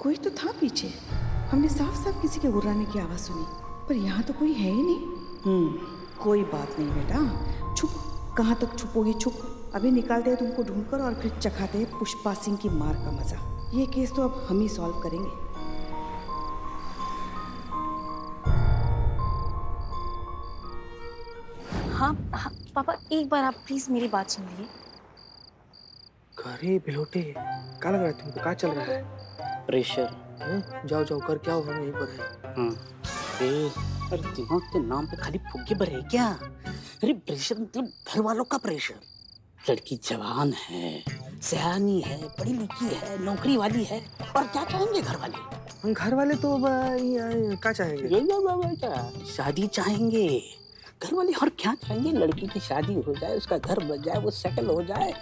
कोई तो था पीछे। हमने साफ साफ किसी के गुर्राने की आवाज सुनी, पर यहाँ तो कोई है ही नहीं। कोई बात नहीं बेटा, छुप। कहाँ तक छुपोगी? छुप। अभी निकालते हैं तुमको ढूंढकर और फिर चखाते हैं पुष्पा सिंह की मार का मजा। ये केस तो अब हम ही सॉल्व करेंगे। हाँ हाँ पापा, एक बार आप प्लीज मेरी बात सुन लीजिए। अरे बिलोटे, क्या लग रहा है तुमको? क्या चल रहा है? प्रेशर। जाओ जाओ करके आओ, हम यहीं पर हैं। अरे दिमाग के नाम पे खाली फुग्गे भरे क्या? अरे प्रेशर मतलब घर वालों का प्रेशर। लड़की जवान है, सयानी है, पढ़ी लिखी है, नौकरी वाली है, और क्या चाहेंगे घर वाले? हम घर वाले तो क्या चाहेंगे? क्या शादी चाहेंगे घर वाले, और क्या चाहेंगे? लड़की की शादी हो जाए, उसका घर बन जाए, वो सेटल हो जाए।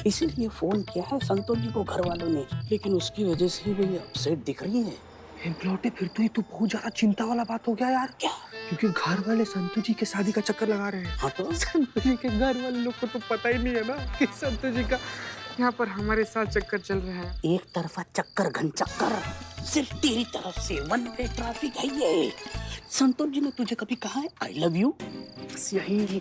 इसीलिए फोन किया है संतोष जी को घर वालों ने, लेकिन उसकी वजह से भी अपसेट दिख रही है। बिलोटे, फिर तो ये तो बहुत ज्यादा चिंता वाला बात हो गया यार। क्या? क्योंकि घर वाले संतोष जी के शादी का चक्कर लगा रहे हैं। हाँ तो संतोष जी के घर वाले लोग को तो पता ही नहीं है ना कि संतोष जी का यहाँ पर हमारे साथ चक्कर चल रहा है। एक तरफा चक्कर, घन चक्कर, सिर्फ तेरी तरफ से वन वे ट्रैफिक है ये। संतोष जी ने तुझे कभी कहा है आई लव यू? यही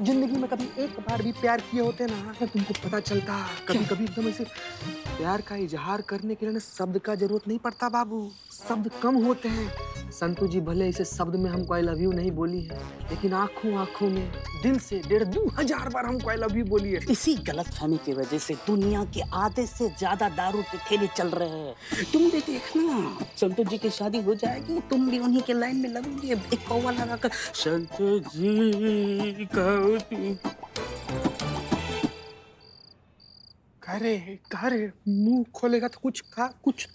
जिंदगी में कभी एक बार भी प्यार किए होते ना, अगर तुमको पता चलता। कभी कभी एकदम ऐसे प्यार का इजहार करने के लिए ना शब्द का जरूरत नहीं पड़ता बाबू, शब्द कम होते हैं। संतू जी भले इसे शब्द में हमको आई लव यू नहीं बोली है, लेकिन आंखों आंखों में दिल से 1,500 बार हमको आई लव यू बोली है। इसी गलतफहमी की वजह से दुनिया के आधे से ज्यादा दारू के ठेले चल रहे हैं। तुम भी देखना, संतोष जी की शादी हो जाएगी, तुम भी उन्हीं के लाइन में लगोगे, एक कौवा लगाकर संतोष जी कहो तू। करे मुंह खोलेगा तो कुछ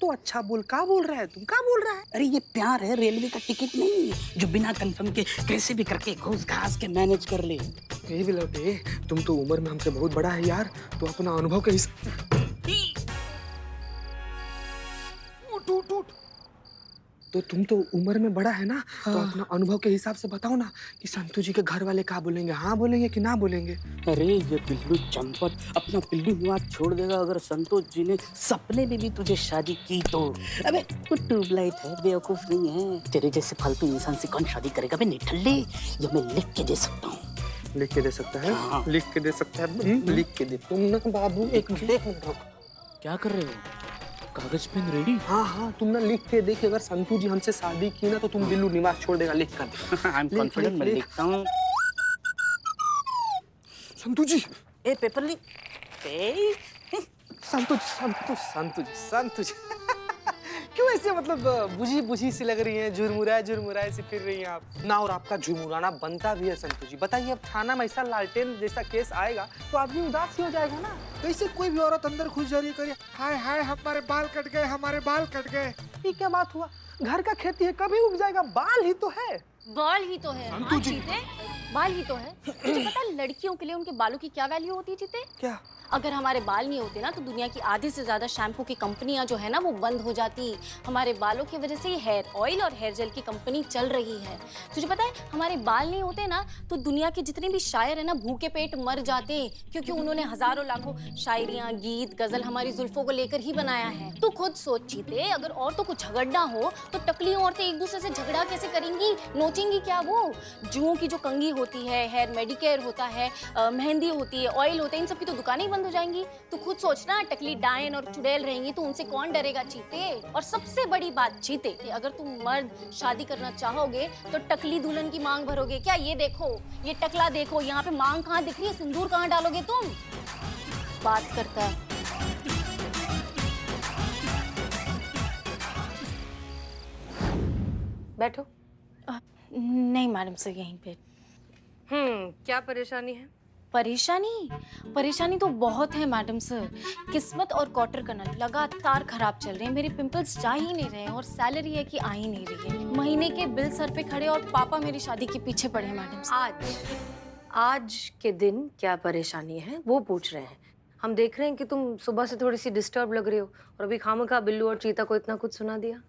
तो अच्छा बोल। क्या बोल रहा है तुम? क्या बोल रहा है? अरे ये प्यार है, रेलवे का टिकट नहीं जो बिना कंफर्म के कैसे भी करके घूस घास के मैनेज कर ले। यही भी लौटे, तुम तो उम्र में हमसे बहुत बड़ा है यार, तो अपना अनुभव के हिसाब तो तुम तो उम्र में बड़ा है ना, तो अपना अनुभव के हिसाब से बताओ ना कि संतू जी के घर वाले क्या बोलेंगे, हाँ बोलेंगे कि ना बोलेंगे? अरे ये पिल्लू चंपत अपना पिल्लू निवास छोड़ देगा अगर संतोष जी ने सपने में भी तुझे शादी की तो। अबे वो ट्यूबलाइट है, बेवकूफ नहीं है। तेरे जैसे फालतू इंसान से कौन शादी करेगा? बे निठल्ले, ये मैं लिख के दे सकता हूँ। लिख के दे सकता है? हाँ। लिख के दे सकता है? लिख के दे। तुम ना बाबू एक मिनट रुक। क्या कर रहे हो? कागज पेन रेडी? हाँ, तुम ना लिख के देखिए, अगर संतू जी हमसे शादी की ना तो तुम बिल्लू निवास छोड़ देगा। लिख कर। आई एम कॉन्फिडेंट, मैं लिखता हूँ। संतू जी, ए पेपर लिख। संतू जी क्यों ऐसे मतलब बुझी सी लग रही हैं? झुरमुराए सी फिर रही हैं आप ना, और आपका झुरमुराना बनता भी है संतू जी। बताइए, अब थाना में ऐसा लालटेन जैसा केस आएगा तो आदमी उदास ही हो जाएगा ना। कैसे कोई भी औरत अंदर घुस जा रही करे, हाय हाय हमारे बाल कट गए। ये क्या बात हुआ? घर का खेती है, कभी उग जाएगा, बाल ही तो है। बाल ही तो है। हाँ, चीते, बाल ही तो है। तुझे पता है लड़कियों के लिए उनके बालों की क्या वैल्यू होती है चीते? क्या? अगर हमारे बाल नहीं होते ना तो दुनिया की आधी से ज्यादा शैम्पू की कंपनियां जो है ना वो बंद हो जाती। हमारे बालों की वजह से हेयर ऑयल और हेयर जेल की कंपनी चल रही है। तुझे पता है हमारे बाल नहीं होते ना तो दुनिया के जितने भी शायर है ना भूखे पेट मर जाते, क्योंकि उन्होंने हजारों लाखों शायरियां, गीत, गजल हमारी जुल्फों को लेकर ही बनाया है। तू खुद सोच चीते, अगर औरतों को झगड़ना हो तो टकली औरतें एक दूसरे से झगड़ा कैसे करेंगी? नोचेंगी क्या? वो जुओं की जो कंघी होती है, हेयर मेडिकेयर होता है, मेहंदी होती है, ऑयल होता है, इन सब की तो दुकानें ही बंद हो जाएंगी। तू खुद सोचना, टकली डायन और चुड़ैल रहेंगी तो उनसे कौन डरेगा चीते? और सबसे बड़ी बात चीते कि अगर तुम मर्द शादी करना चाहोगे तो टकली दुल्हन की मांग भरोगे क्या? ये देखो, ये टकला देखो, यहाँ पे मांग कहाँ दिख रही है, सिंदूर कहाँ डालोगे तुम? बात करता है। बैठो। नहीं मैडम सर, यहीं पे। क्या परेशानी है? परेशानी तो बहुत है मैडम सर। किस्मत और क्वार्टर का नल लगातार खराब चल रहे हैं। मेरे पिंपल्स जा ही नहीं रहे हैं और सैलरी है कि आ ही नहीं रही है। महीने के बिल सर पे खड़े और पापा मेरी शादी के पीछे पड़े हैं मैडम सर। आज के दिन क्या परेशानी है वो पूछ रहे हैं। हम देख रहे हैं कि तुम सुबह से थोड़ी सी डिस्टर्ब लग रही हो और अभी खामखा बिल्लू और चीता को इतना कुछ सुना दिया।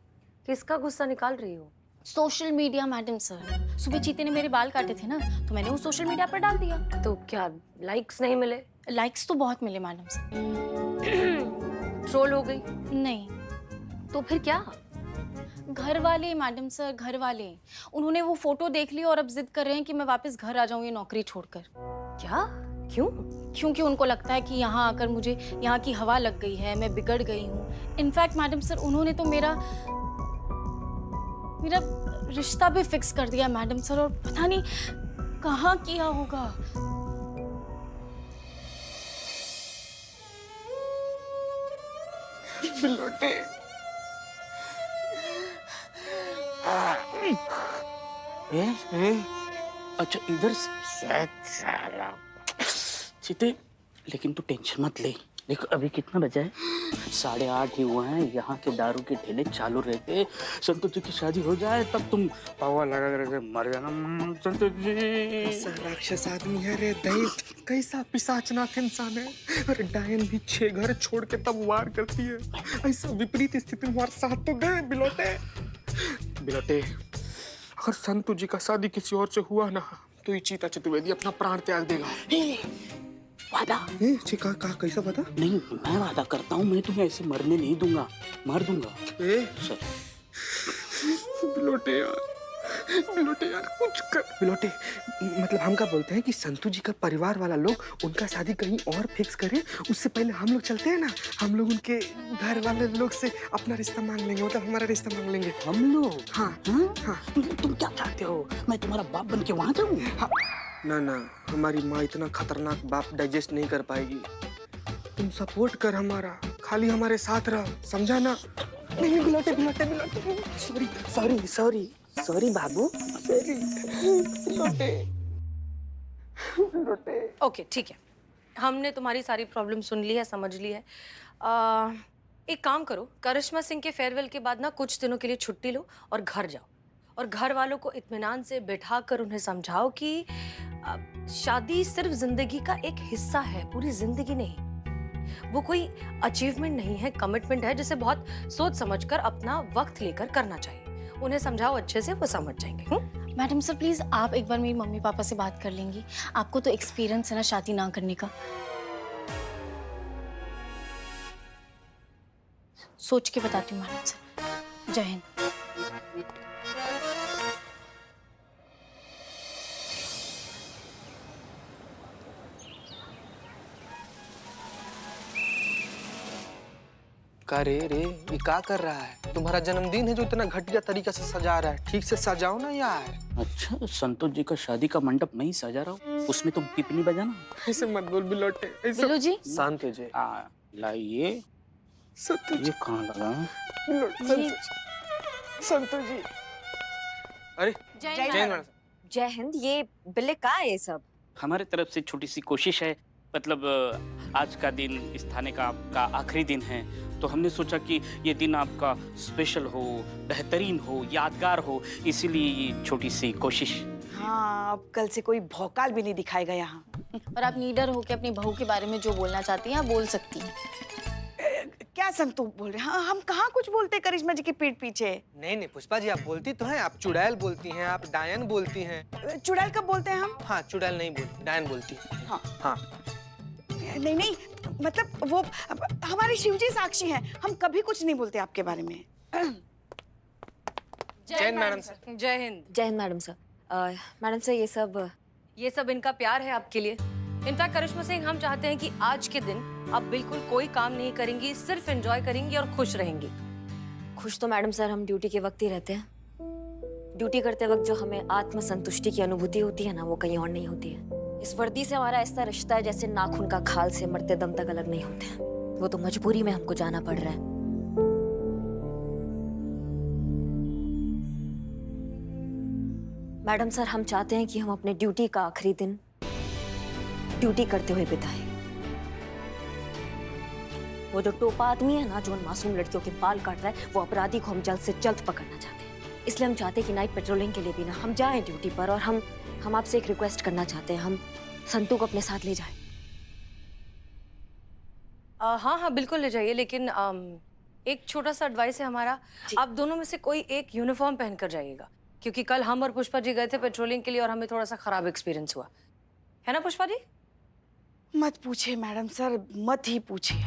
किसका गुस्सा निकाल रही हो? Social media madam sir. सुबह चीते ने मेरे बाल काटे थे ना तो मैंने वो सोशल मीडिया पर डाल दिया। तो क्या लाइक्स नहीं मिले? लाइक्स तो बहुत मिले मैडम सर। ट्रोल हो गई? नहीं, तो फिर क्या? घर वाले मैडम सर, घर वाले उन्होंने वो फोटो देख ली और अब जिद कर रहे हैं कि मैं वापस घर आ जाऊं ये नौकरी छोड़कर। क्या? क्यों? क्योंकि उनको लगता है कि यहाँ आकर मुझे यहाँ की हवा लग गई है, मैं बिगड़ गई हूँ। इनफैक्ट मैडम सर, उन्होंने तो मेरा रिश्ता भी फिक्स कर दिया मैडम सर, और पता नहीं कहाँ किया होगा। बिलोटे। ए? अच्छा इधर से साला सीते, लेकिन तू टेंशन मत ले। देखो अभी कितना बजा है? 8:30 ही हुआ है। यहाँ के दारू के ठेले चालू रहते। संतोष जी की शादी हो जाए तब तुम पावा लगा कर मर जाना। संतोष जी ऐसा राक्षस आदमी है रे दैत, कैसा पिशाचनाक इंसान है। अरे डायन भी 6 घर छोड़ के तब वार करती है। ऐसा विपरीत स्थिति में हमारे साथ तो दे बिलोटे। बिलोटे, अगर संतु जी का शादी किसी और से हुआ ना तो ये चीता चतुर्वेदी अपना प्राण त्याग देगा। वादा कहा कैसा पता? नहीं, मैं वादा करता हूँ, मैं तुम्हें ऐसे मरने नहीं दूंगा, मार दूंगा। सर बिलोटे यार कुछ कर। बिलोटे, मतलब हम क्या बोलते हैं कि संतु जी का परिवार वाला लोग उनका शादी कहीं और फिक्स करे, उससे पहले हम लोग चलते हैं ना। हम लोग उनके घर वाले लोग से अपना रिश्ता मांग लेंगे, मतलब हमारा रिश्ता मांग लेंगे हम लोग। हाँ हाँ। तुम क्या चाहते हो? मैं तुम्हारा बाप बन के वहां जाऊँ? हाँ। ना, हमारी माँ इतना खतरनाक बाप डाइजेस्ट नहीं कर पाएगी। तुम सपोर्ट कर हमारा, खाली हमारे साथ रह, समझा ना? नहीं बिलोटे। सॉरी बाबू, सॉरी बिलोटे। ओके ठीक है, हमने तुम्हारी सारी प्रॉब्लम सुन ली है, समझ ली है। एक काम करो, करिश्मा सिंह के फेयरवेल के बाद ना कुछ दिनों के लिए छुट्टी लो और घर जाओ, और घर वालों को इत्मीनान से बिठा कर उन्हें समझाओ कि शादी सिर्फ जिंदगी का एक हिस्सा है, पूरी जिंदगी नहीं। वो कोई अचीवमेंट नहीं है, कमिटमेंट है, जिसे बहुत सोच समझकर अपना वक्त लेकर करना चाहिए। उन्हें समझाओ अच्छे से, वो समझ जाएंगे। मैडम सर प्लीज आप एक बार मेरी मम्मी पापा से बात कर लेंगी। आपको तो एक्सपीरियंस है ना शादी ना करने का। सोच के बताती हूँ मैडम सर। जय हिंद। का रे ये क्या कर रहा है? तुम्हारा जन्मदिन है जो इतना घटिया तरीका से सजा रहा है, ठीक से सजाओ ना यार। अच्छा, संतोष जी का शादी का मंडप मैं ही सजा रहा हूँ, उसमें तुम पिपनी बजाना। ऐसे मत बोल बिलोटे। बिल्लू जी, संतु जी। लाइए। संतु जी ये कहाँ लगा? संतु जी। अरे जय मैडम। जय हिंद। ये बिल्ले का है ये सब? हमारे तरफ से छोटी सी कोशिश है, मतलब आज का दिन इस थाने का आपका आखिरी दिन है, तो हमने सोचा कि ये दिन आपका स्पेशल हो, बेहतरीन हो, यादगार हो, इसीलिए ये छोटी सी कोशिश। हाँ, अब कल से कोई भौकाल भी नहीं दिखाएगा यहाँ। और आप नीडर होकर अपनी बहू के बारे में जो बोलना चाहती हैं आप बोल सकती हैं। क्या संतु बोल रहे हैं? हाँ, हम कहाँ कुछ बोलते करिश्मा जी की पीठ पीछे। नहीं पुष्पा जी, आप बोलती तो हैं, आप चुड़ैल बोलती हैं, आप डायन बोलती हैं। चुड़ैल कब बोलते हैं हम? हाँ, चुड़ैल नहीं बोलती, डायन बोलती है। हाँ। नहीं, मतलब वो हमारे शिवजी साक्षी हैं, हम कभी कुछ नहीं बोलते आपके बारे में। जय हिंद मैडम सर। जय हिंद। जय Hind madam sir. Madam sir ये सब इनका प्यार है आपके लिए। इनफैक्ट करिश्मा सिंह, हम चाहते हैं कि आज के दिन आप बिल्कुल कोई काम नहीं करेंगी, सिर्फ एंजॉय करेंगी और खुश रहेंगी। खुश तो मैडम सर हम ड्यूटी के वक्त ही रहते हैं। ड्यूटी करते वक्त जो हमें आत्म संतुष्टि की अनुभूति होती है ना, वो कहीं और नहीं होती है। इस वर्दी से हमारा ऐसा रिश्ता है जैसे नाखून का खाल से मरते दम तक अलग नहीं होते हैं। वो तो मजबूरी में हमको जाना पड़ रहा है। मैडम सर, हम चाहते हैं कि हम अपने ड्यूटी का आखिरी दिन ड्यूटी करते हुए बिताएं। वो जो टोपा आदमी है ना, जो उन मासूम लड़कियों के बाल काट रहा है, वो अपराधी को हम जल्द से जल्द पकड़ना चाहते हैं। इसलिए हम चाहते हैं कि नाइट पेट्रोलिंग के लिए भी ना हम जाएं ड्यूटी पर, और हम आपसे एक रिक्वेस्ट करना चाहते हैं, हम संतू को अपने साथ ले जाएं। हाँ बिल्कुल ले जाइए, लेकिन एक छोटा सा एडवाइस है हमारा, आप दोनों में से कोई एक यूनिफॉर्म पहनकर जाइएगा, क्योंकि कल हम और पुष्पा जी गए थे पेट्रोलिंग के लिए और हमें थोड़ा सा खराब एक्सपीरियंस हुआ है ना पुष्पा जी? मत पूछिए मैडम सर, मत ही पूछिए।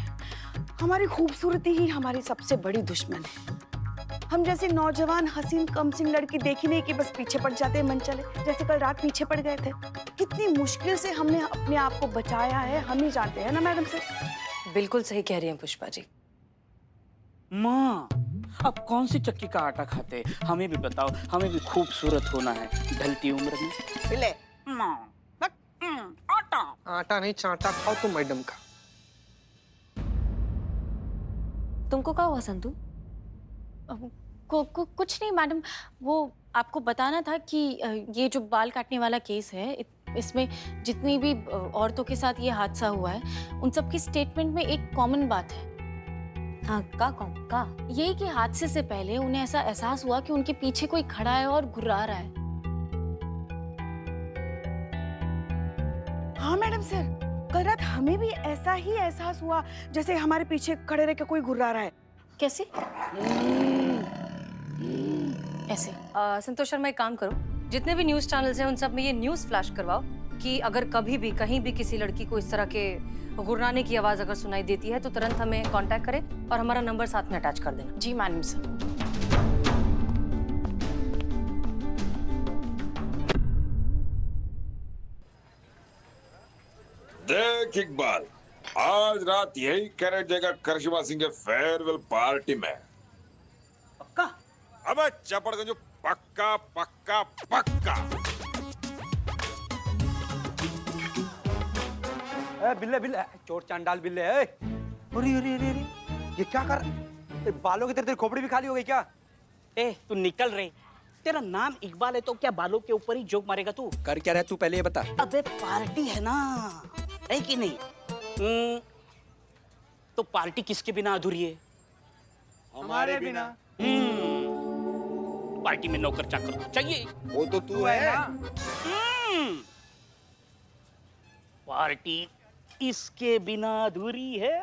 हमारी खूबसूरती ही हमारी सबसे बड़ी दुश्मन है। हम जैसी नौजवान हसीन कमसिन लड़की देखी नहीं कि बस पीछे पड़ जाते हैं मन चले, जैसे कल रात पीछे पड़ गए थे। कितनी मुश्किल से हमने अपने आप को बचाया है, हम ही जानते हैं ना मैडम सर। बिल्कुल सही कह रही हैं पुष्पा जी। माँ, अब कौन सी चक्की का आटा खाते? हमें भी बताओ, हमें भी खूबसूरत होना है ढलती उम्र में। ले माँ, आटा। आटा नहीं चाटा खाओ तुम मैडम का। तुमको क्या हुआ संतु? कुछ नहीं मैडम, वो आपको बताना था कि ये जो बाल काटने वाला केस है, इसमें जितनी भी औरतों के साथ ये हादसा हुआ है, उन सब की स्टेटमेंट में एक कॉमन बात है। हाँ, का यही कि हादसे से पहले उन्हें ऐसा एहसास हुआ कि उनके पीछे कोई खड़ा है और घुर्रा रहा है। हाँ मैडम सर, कल रात हमें भी ऐसा ही एहसास हुआ जैसे हमारे पीछे खड़े रह के कोई घुर्रा रहा है। कैसे? ऐसे। संतोष शर्मा, एक काम करो, जितने भी न्यूज चैनल्स हैं उन सब में ये न्यूज फ्लैश करवाओ कि अगर कभी भी कहीं भी किसी लड़की को इस तरह के गुर्राने की आवाज अगर सुनाई देती है तो तुरंत हमें कांटेक्ट करें और हमारा नंबर साथ में अटैच कर देना। जी मैडम सर। देख इकबाल, आज रात यही कैरेट देगा करिश्मा सिंह के फेयरवेल पार्टी में। पक्का? अबे चपड़गंज, पक्का पक्का पक्का। बिल्ले बिल्ले, चोर चांडाल बिल्ले। अरे अरे अरे अरे, ये क्या कर? बालों की तेरी खोपड़ी भी खाली हो गई क्या? ए, तू निकल रहे। तेरा नाम इकबाल है तो क्या बालों के ऊपर ही जोक मारेगा तू? कर क्या रहा तू, पहले ये बता। अबे पार्टी है ना, है कि नहीं? तो पार्टी किसके बिना अधूरी है? हमारे बिना। पार्टी में नौकर चाकर तो चाहिए। वो तो तू है। पार्टी इसके बिना अधूरी है।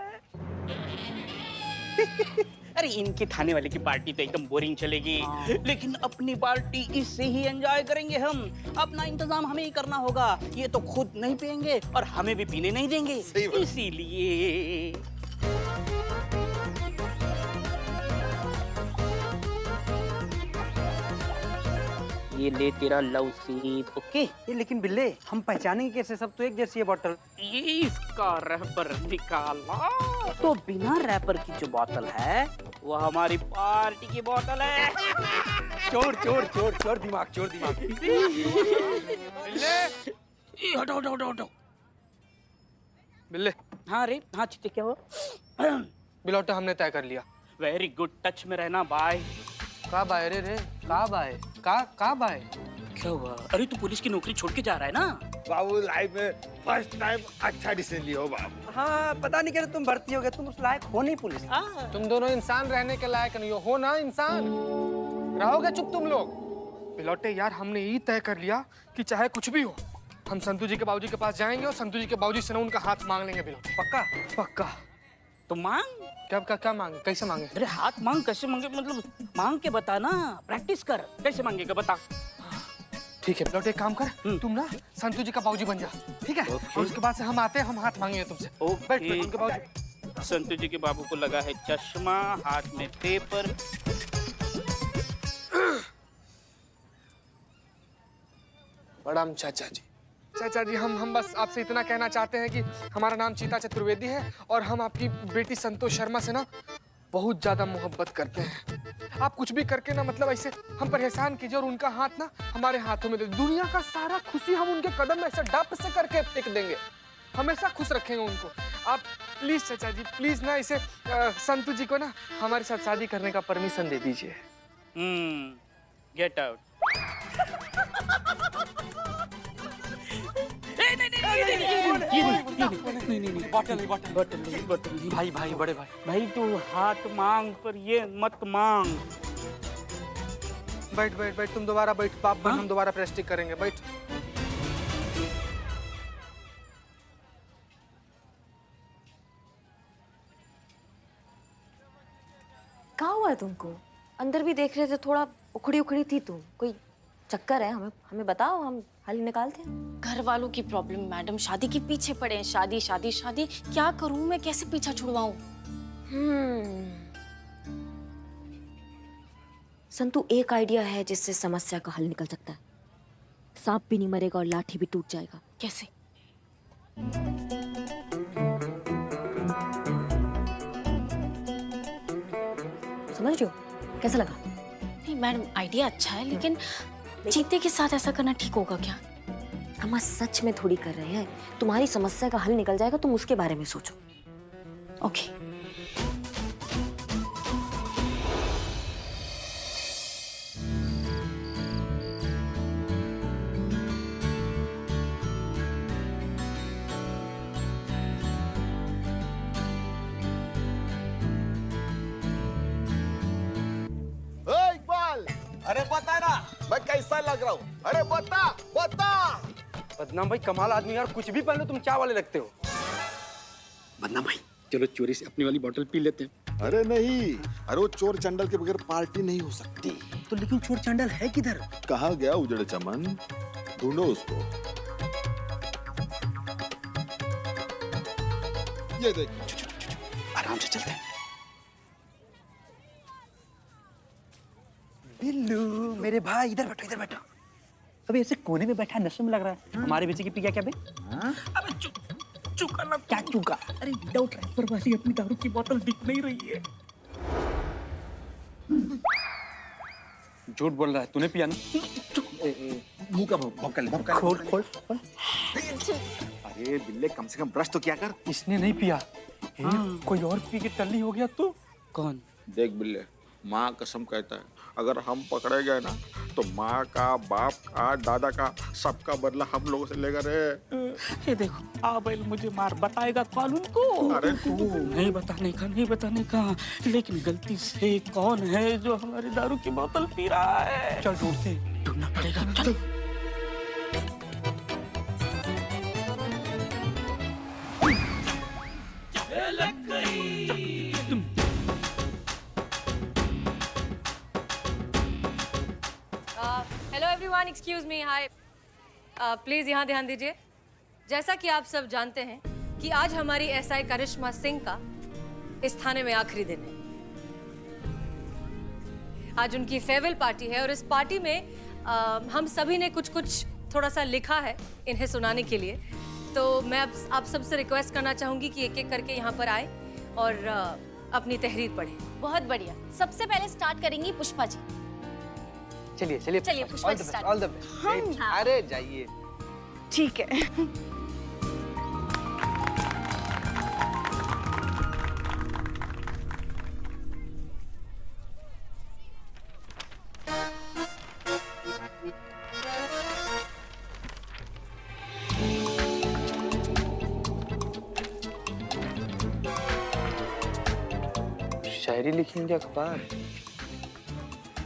अरे इनके थाने वाले की पार्टी तो एकदम बोरिंग चलेगी, लेकिन अपनी पार्टी इससे ही एंजॉय करेंगे हम। अपना इंतजाम हमें ही करना होगा। ये तो खुद नहीं पियेंगे और हमें भी पीने नहीं देंगे, इसीलिए। ये ले तेरा लव सीट। ओके, ये लेकिन बिल्ले, हम पहचानेंगे कैसे? सब तो एक जैसी है बोतल। ये इसका रैपर निकाला तो बिना रैपर की जो बोतल है वो हमारी पार्टी की बोतल है। चोर चोर चोर चोर दिमाग, चोर दिमाग। बिल्ले, हटो हटो हटो हटो। बिल्ले, हाँ रे, हाँ चित्ते, क्या हुआ? बिलौटे हमने तय कर लिया। वेरी गुड, टच में रहना बाय। का बाय रे रे, का बाय, का बाय? क्या हुआ? अरे तू पुलिस की नौकरी छोड़ के जा रहा है ना? बाबू लाइफ में फर्स्ट टाइम अच्छा डिसीजन लिया हो बाबू। हाँ, पता नहीं कैसे तुम भर्ती हो गए, तुम उस लायक हो नहीं पुलिस। तुम दोनों इंसान रहने के लायक नहीं हो ना इंसान। रहोगे चुप तुम लोग। बिलौटे यार, हमने यही तय कर लिया कि चाहे कुछ भी हो, हम संतू जी के बाबूजी के पास जाएंगे और संतू जी के बाबूजी से ना उनका हाथ मांग लेंगे। बिलौटे पक्का? पक्का। तो मांग। क्या मांगे, कैसे मांगे? अरे हाथ मांग कैसे मांगे, मतलब मांग के बता ना, प्रैक्टिस कर, कैसे मांगेगा बता। ठीक है बिलौटे, एक काम कर, तुम ना संतू जी का बाबूजी बन जा, ठीक है? और उसके बाद से हम आते हैं, हम हाथ मांगेंगे तुमसे। बैठ बैठ, उनके बाबूजी। संतू जी के बाबू को लगा है चश्मा, हाथ में पेपर। प्रणाम चाचा जी। चाचा जी, हम बस आपसे इतना कहना चाहते हैं कि हमारा नाम चीता चतुर्वेदी है और हम आपकी बेटी संतोष शर्मा से ना बहुत ज्यादा मोहब्बत करते हैं। आप कुछ भी करके ना, मतलब ऐसे हम पर एहसान कीजिए और उनका हाथ ना हमारे हाथों में दे। दुनिया का सारा खुशी हम उनके कदम में ऐसे डप से करके फेंक देंगे। हमेशा खुश रखेंगे उनको। आप प्लीज चाचा जी, प्लीज ना इसे संतू जी को ना हमारे साथ शादी करने का परमिशन दे दीजिए। Get out. बोतल भाई भाई, बड़े भाई। भाई तू हाथ मांग पर ये मत मांग। बैठ बैठ बैठ, तुम दोबारा बैठ बाप बन, हम दोबारा प्रेस्टिक करेंगे। बैठ। कहाँ हुआ है तुमको? अंदर भी देख रहे थे, थोड़ा उखड़ी उखड़ी थी तुम। कोई चक्कर है? हमें बताओ, हम हल निकालते हैं। घर वालों की प्रॉब्लम मैडम, शादी के पीछे पड़े हैं। शादी शादी शादी, क्या करूं मैं, कैसे पीछा छुड़वाऊं? संतु एक आइडिया है जिससे समस्या का हल निकल सकता है। सांप भी नहीं मरेगा और लाठी भी टूट जाएगा। कैसे? समझ रही हो? कैसा लगा? नहीं मैडम, आइडिया अच्छा है, लेकिन चीते के साथ ऐसा करना ठीक होगा क्या? हम आज सच में थोड़ी कर रहे हैं। तुम्हारी समस्या का हल निकल जाएगा, तुम उसके बारे में सोचो। ओके। इकबाल, अरे बता ना मैं कैसा लग रहा हूँ? अरे बता बता। बदनाम भाई कमाल आदमी यार, कुछ भी पहन लो तुम चाय वाले लगते हो। बदनाम भाई, चलो चोरी से अपनी वाली बोतल पी लेते हैं। अरे नहीं, अरे वो चोर चंडल के बगैर पार्टी नहीं हो सकती। तो लेकिन चोर चांडाल है किधर? कहाँ गया उजड़े चमन? ढूंढो उसको। ये देख, आराम से चलते हैं। बिल्लू मेरे भाई, इधर बैठो इधर बैठो। अबे ऐसे कोने में बैठा नशे में लग रहा है। हमारे बेचे की पी क्या बे? अबे चुका ना, क्या चुका? अरे विदाउट रैपर वाली अपनी दारू की बोतल दिख नहीं रही है। झूठ बोल रहा है, तूने पिया ना? मुंह का भौंका खोल खोल खोल। अरे बिल्ले कम से कम ब्रश तो क्या कर। इसने नहीं पिया। कोई और पी के टल्ली हो गया तू। कौन? देख बिल्ले, माँ कसम कहता है, अगर हम पकड़े गए ना तो माँ का, बाप का, दादा का, सबका बदला हम लोगों से लेगा रे। ये देखो, आबेल मुझे मार बताएगा कौन उनको? अरे तू नहीं बताने का, लेकिन गलती से कौन है जो हमारी दारू की बोतल पी रहा है? चल ढूंढते। ढूंढना पड़ेगा, चलो। Hello everyone, excuse me, hi. Please यहाँ ध्यान दीजिए। जैसा कि आप सब जानते हैं कि आज हमारी एसआई करिश्मा सिंह का इस थाने में आखिरी दिन है। आज उनकी फेयरवेल पार्टी है और इस पार्टी में हम सभी ने कुछ थोड़ा सा लिखा है इन्हें सुनाने के लिए। तो मैं आप सबसे रिक्वेस्ट करना चाहूंगी कि एक एक करके यहाँ पर आए और अपनी तहरीर पढ़ें। बहुत बढ़िया। सबसे पहले स्टार्ट करेंगी पुष्पा जी। चलिए चलिए, Pushpa ji start। All the best. अरे जाइए। ठीक है। शायरी लिखेंगे अखबार?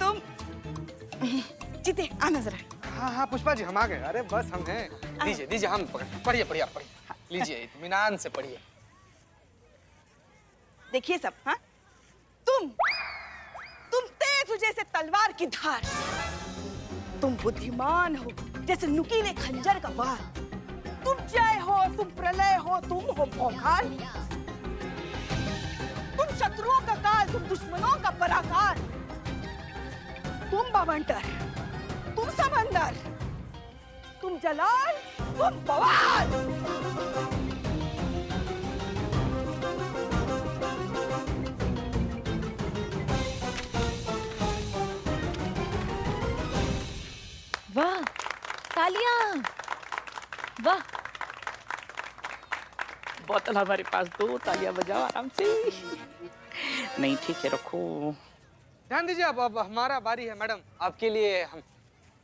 तुम जीते आना जरा। हाँ पुष्पा जी, हम आ गए। अरे बस हम हैं। दीजिए हम पढ़िए। लीजिए, इत्मीनान से पढ़िए। देखिए सब, हाँ? तुम तेज हो जैसे तलवार की धार, तुम बुद्धिमान हो जैसे नुकीले खंजर का वार, तुम जय हो, तुम प्रलय हो, तुम हो भौकाल, तुम शत्रुओं का काल, तुम दुश्मनों का पराकाल, तुम बवंटर, तुम समंदर, तुम जलाल, तुम बवाल। वाह, तालियां, वाह। बोतल हमारे पास दो, तालियां बजाओ आराम से। नहीं ठीक है, रखो। ध्यान दीजिए, अब हमारा बारी है मैडम। आपके लिए हम,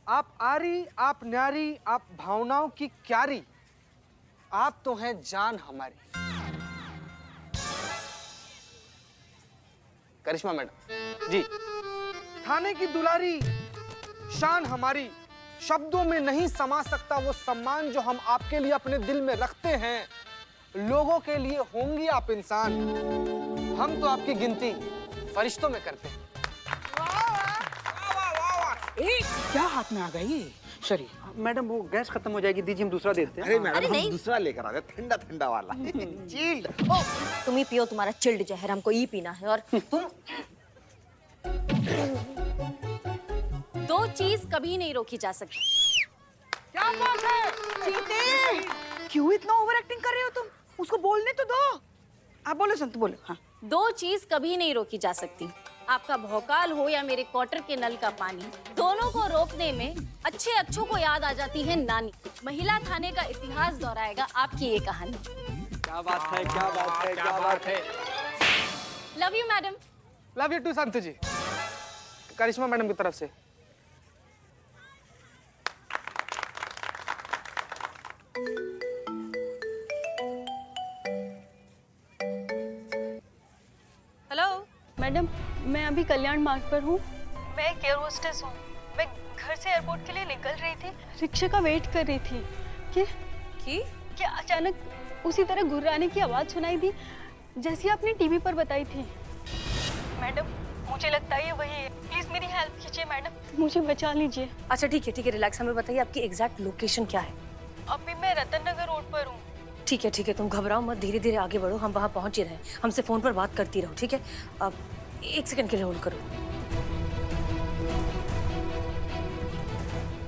आप आरी, आप न्यारी, आप भावनाओं की क्यारी, आप तो हैं जान हमारी। करिश्मा मैडम जी। थाने की दुलारी, शान हमारी, शब्दों में नहीं समा सकता वो सम्मान जो हम आपके लिए अपने दिल में रखते हैं। लोगों के लिए होंगी आप इंसान, हम तो आपकी गिनती फरिश्तों में करते हैं। क्या हाथ में आ गई? सॉरी मैडम, वो गैस खत्म हो जाएगी, दीजिए हम दूसरा देते हैं। अरे मैडम, हम दूसरा लेकर आ गए, ठंडा वाला। चिल्ड। तुम ही पियो, तुम्हारा चिल्ड जहर हमको ही पीना है। और तुम दो चीज कभी नहीं रोकी जा सकती। क्या बात है? चीते, क्यों इतना ओवर एक्टिंग कर रहे हो तुम? उसको बोलने तो दो। आप बोलो संतु, बोलो। हाँ, दो चीज कभी नहीं रोकी जा सकती, आपका भौकाल हो या मेरे क्वार्टर के नल का पानी। दोनों को रोकने में अच्छे अच्छों को याद आ जाती है नानी। महिला थाने का इतिहास दोहराएगा आपकी ये कहानी। क्या बात है, क्या बात है, क्या बात है। Love you madam. Love you too Santu ji. Karishma madam की तरफ से। हेलो मैडम, मैं अभी कल्याण मार्ग पर हूँ। मैं एक एयर होस्टेस हूँ। मैं घर से एयरपोर्ट के लिए निकल रही थी, रिक्शे का वेट कर रही थी कि अचानक उसी तरह गुर्राने की आवाज़ सुनाई दी जैसी आपने टीवी पर बताई थी। मैडम, मुझे लगता है ये वही है। प्लीज़ मेरी हेल्प कीजिए मैडम, मुझे बचा लीजिए। अच्छा ठीक है रिलैक्स, हमें बताइए आपकी एग्जैक्ट लोकेशन क्या है। अभी मैं रतन नगर रोड पर हूँ। ठीक है तुम घबराओ मत, धीरे धीरे आगे बढ़ो, हम वहाँ पहुँच ही रहे हैं। हमसे फ़ोन पर बात करती रहो, ठीक है? अब 1 सेकंड के लिए होल्ड करो।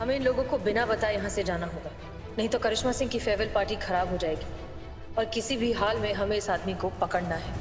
हमें इन लोगों को बिना बताए यहाँ से जाना होगा, नहीं तो करिश्मा सिंह की फेयरवेल पार्टी खराब हो जाएगी और किसी भी हाल में हमें इस आदमी को पकड़ना है।